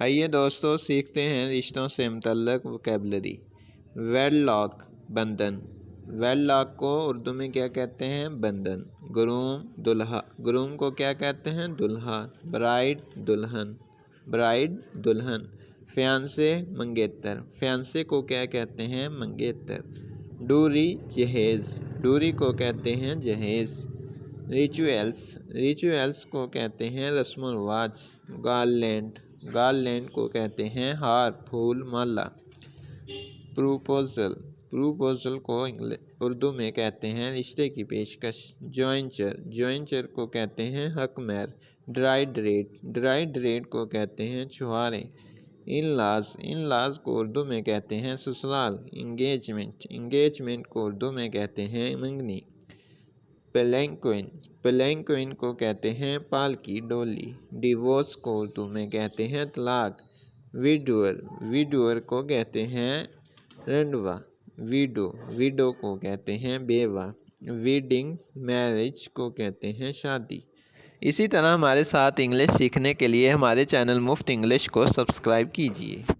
آئیے دوستو سیکھتے ہیں رشتوں سے متعلق ووکیبلری۔ ویڈلاک بندھن، ویڈلاک کو اردو میں کیا کہتے ہیں؟ بندھن۔ گروم دلہا، گروم کو کیا کہتے ہیں؟ دلہا۔ برائڈ دلہن، برائڈ دلہن۔ فیانسے منگیتر، فیانسے کو کیا کہتے ہیں؟ منگیتر۔ ڈوری جہیز، ڈوری کو کہتے ہیں جہیز۔ ریچویلز، ریچویلز کو کہتے ہیں رسم و رواج۔ گارلینڈ، گارلینڈ کو کہتے ہیں ہار، پھول، مالا۔ پروپوزل، پروپوزل کو اردو میں کہتے ہیں رشتے کی پیشکش۔ جوائنچر، جوائنچر کو کہتے ہیں حق مہر۔ ڈرائیڈ ریٹ، ڈرائیڈ ریٹ کو کہتے ہیں چھوارے۔ ان لاز، ان لاز کو اردو میں کہتے ہیں سسرال۔ انگیجمنٹ، انگیجمنٹ کو اردو میں کہتے ہیں منگنی۔ پلینکوئن، پلینکوئن کو کہتے ہیں پالکی، ڈولی۔ ڈیورس کو اردو میں کہتے ہیں طلاق۔ ویڈوور، ویڈوور کو کہتے ہیں رنڈوا۔ ویڈو، ویڈو کو کہتے ہیں بیوہ۔ ویڈنگ، میرج کو کہتے ہیں شادی۔ اسی طرح ہمارے ساتھ انگلش سیکھنے کے لیے ہمارے چینل مفت انگلش کو سبسکرائب کیجیے۔